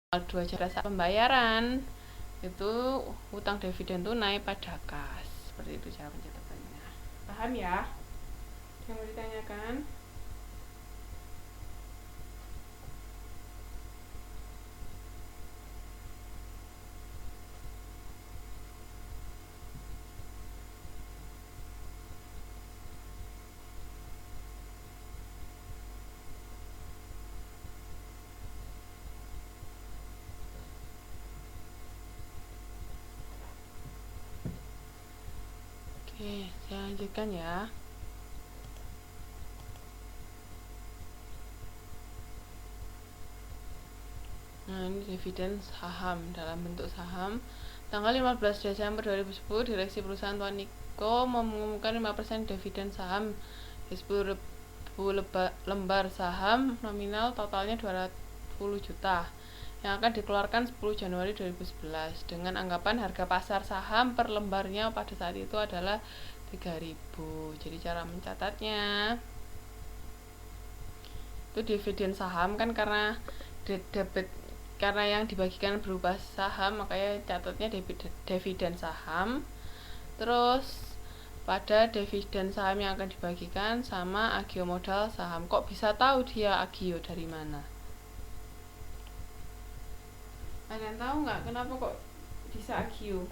2 pada saat pembayaran itu utang dividen tunai pada kas. Seperti itu cara pencatatannya. Paham ya? Yang mau ditanyakan? Oke, saya lanjutkan ya. Nah, ini dividen saham dalam bentuk saham. Tanggal 15 Desember 2010, Direksi Perusahaan Tuan Niko mengumumkan 5% dividen saham di 10.000 lembar saham nominal totalnya 210 juta yang akan dikeluarkan 10 Januari 2011 dengan anggapan harga pasar saham per lembarnya pada saat itu adalah 3.000. Jadi cara mencatatnya itu dividen saham kan karena yang dibagikan berupa saham, makanya catatnya dividen saham. Terus pada dividen saham yang akan dibagikan sama agio modal saham. Kok bisa tahu dia agio dari mana? Kalian tahu nggak kenapa kok bisa agio?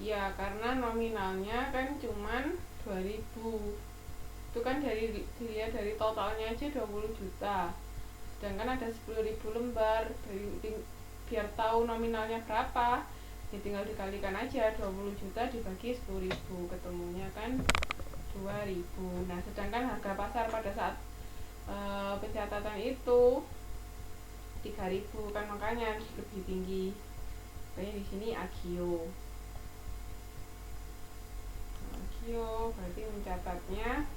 Ya, karena nominalnya kan cuman 2.000. Itu kan dilihat dari totalnya aja 20 juta. Sedangkan ada 10.000 lembar. Biar tahu nominalnya berapa, ya tinggal dikalikan aja 20 juta dibagi 10.000, ketemunya kan 2.000. Nah, sedangkan harga pasar pada saat pencatatan itu 3.000 kan, makanya lebih tinggi. Makanya di sini agio. Berarti mencatatnya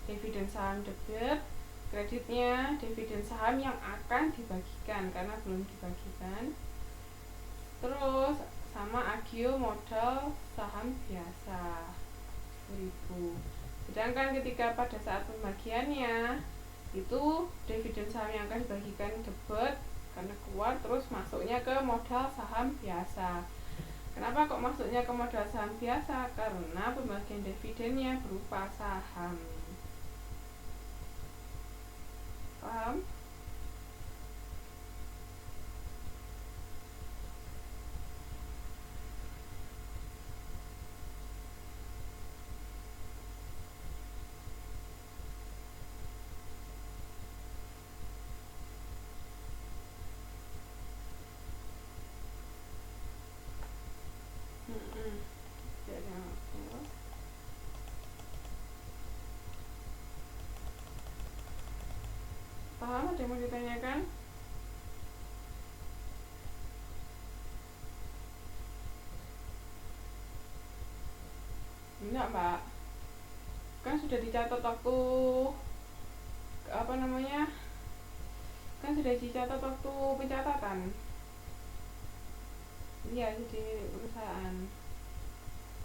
dividen saham debit, kreditnya dividen saham yang akan dibagikan karena belum dibagikan. Terus sama agio modal saham biasa 10.000. Sedangkan ketika pada saat pembagiannya itu dividen saham yang akan dibagikan debit karena keluar, terus masuknya ke modal saham biasa. Kenapa kok masuknya ke modal saham biasa? Karena pembagian dividennya berupa saham. Paham? Paham? Ada yang mau ditanyakan? Enggak, Mbak. Kan sudah dicatat waktu kan sudah dicatat waktu pencatatan. Iya, jadi perusahaan.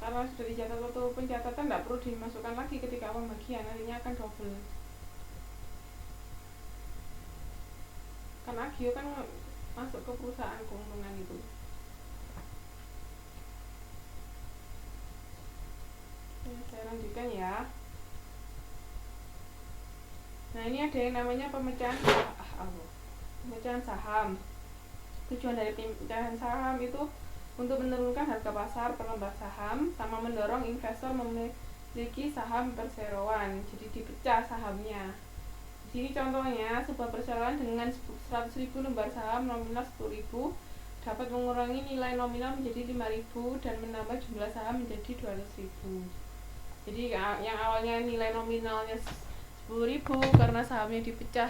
Karena sudah dicatat waktu pencatatan, tidak perlu dimasukkan lagi ketika pembagian, nantinya akan double. Kan agio kan masuk ke perusahaan keuntungan itu. Saya lanjutkan ya. Nah, ini ada yang namanya pemecahan saham. Tujuan dari pemecahan saham itu untuk menurunkan harga pasar per lembar saham sama mendorong investor memiliki saham perseroan, jadi dipecah sahamnya. Di sini contohnya, sebuah perseroan dengan 100.000 lembar saham nominal 10.000 dapat mengurangi nilai nominal menjadi 5.000 dan menambah jumlah saham menjadi 200.000. Jadi yang awalnya nilai nominalnya 10.000 karena sahamnya dipecah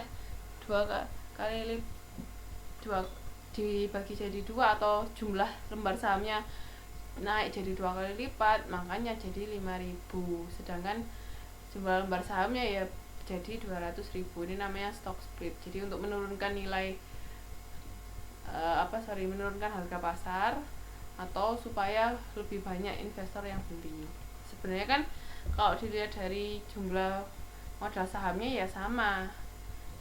dibagi jadi 2 atau jumlah lembar sahamnya naik jadi 2 kali lipat, makanya jadi 5.000. Sedangkan jumlah lembar sahamnya ya jadi 200.000. Ini namanya stock split. Jadi untuk menurunkan nilai menurunkan harga pasar atau supaya lebih banyak investor yang beli. Sebenarnya kan kalau dilihat dari jumlah modal sahamnya ya sama,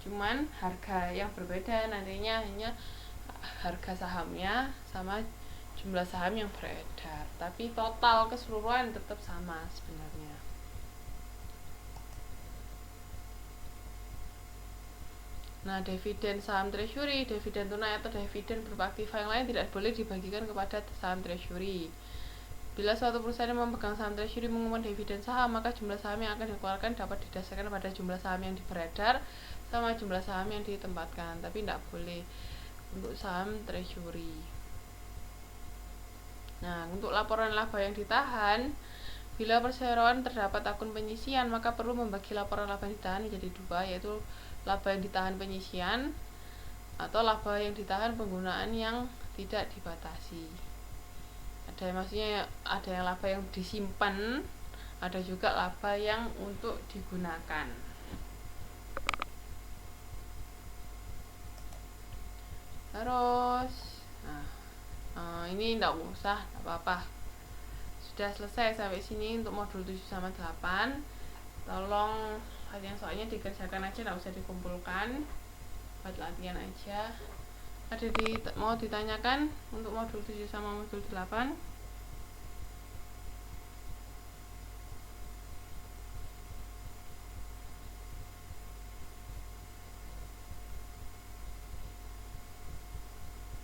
cuman harga yang berbeda nantinya, hanya harga sahamnya sama jumlah saham yang beredar, tapi total keseluruhan tetap sama sebenarnya. Nah, dividen saham treasury, dividen tunai atau dividen berupa aktiva yang lain tidak boleh dibagikan kepada saham treasury. Bila suatu perusahaan yang memegang saham treasury mengumumkan dividen saham, maka jumlah saham yang akan dikeluarkan dapat didasarkan pada jumlah saham yang beredar sama jumlah saham yang ditempatkan, tapi tidak boleh untuk saham treasury. Nah, untuk laporan laba yang ditahan, bila perseroan terdapat akun penyisian, maka perlu membagi laporan laba yang ditahan menjadi 2, yaitu laba yang ditahan penyisian atau laba yang ditahan penggunaan yang tidak dibatasi. Maksudnya ada yang laba yang disimpan, ada juga laba yang untuk digunakan. Terus ini tidak usah, tidak apa-apa. Sudah selesai sampai sini untuk modul 7 sama 8. Tolong yang soalnya dikerjakan aja, tidak usah dikumpulkan, buat latihan aja. Ada mau ditanyakan untuk modul 7 sama modul 8?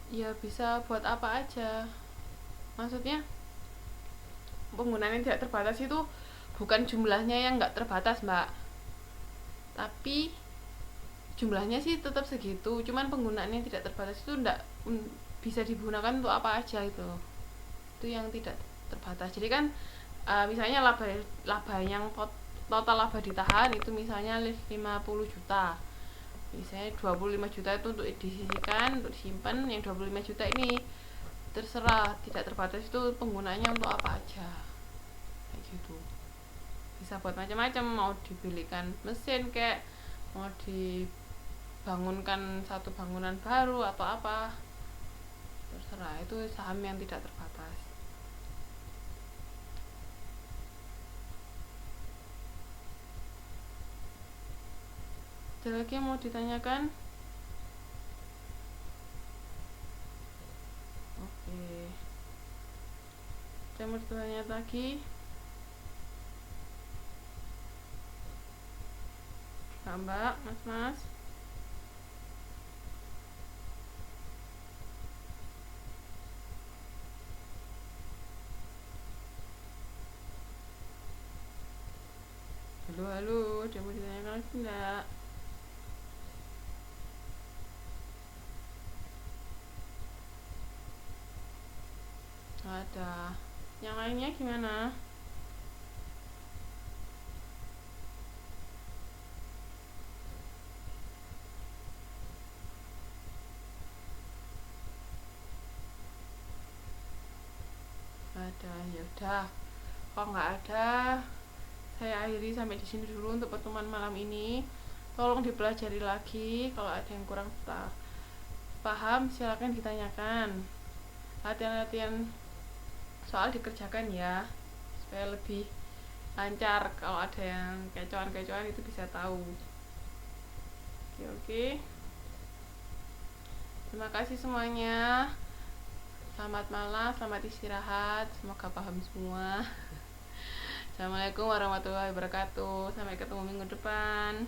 Ya bisa buat apa aja. Maksudnya penggunaan yang tidak terbatas itu bukan jumlahnya yang nggak terbatas, Mbak, tapi jumlahnya sih tetap segitu, cuman penggunaan yang tidak terbatas itu enggak bisa digunakan untuk apa aja. Itu yang tidak terbatas. Jadi kan misalnya laba yang total laba ditahan itu misalnya 50 juta, misalnya 25 juta itu untuk disisihkan, untuk disimpan. Yang 25 juta ini terserah, tidak terbatas itu penggunaannya untuk apa aja, kayak gitu. Bisa buat macam-macam, mau dibelikan mesin, kayak mau dibangunkan satu bangunan baru atau apa, terserah. Itu saham yang tidak terbatas. Ada lagi yang mau ditanyakan? Oke, saya mau ditanya lagi? Mbak, mas. Halo, ada mau ditanyakan lagi enggak? Ada. Yang lainnya gimana? Ada. Ya udah, kalau nggak ada, saya akhiri sampai di sini dulu untuk pertemuan malam ini. Tolong dipelajari lagi, kalau ada yang kurang paham silakan ditanyakan. Latihan-latihan soal dikerjakan ya, supaya lebih lancar. Kalau ada yang kecoan-kecoan itu bisa tahu. Oke. Terima kasih semuanya. Selamat malam, selamat istirahat. Semoga paham semua. Assalamualaikum warahmatullahi wabarakatuh. Sampai ketemu minggu depan.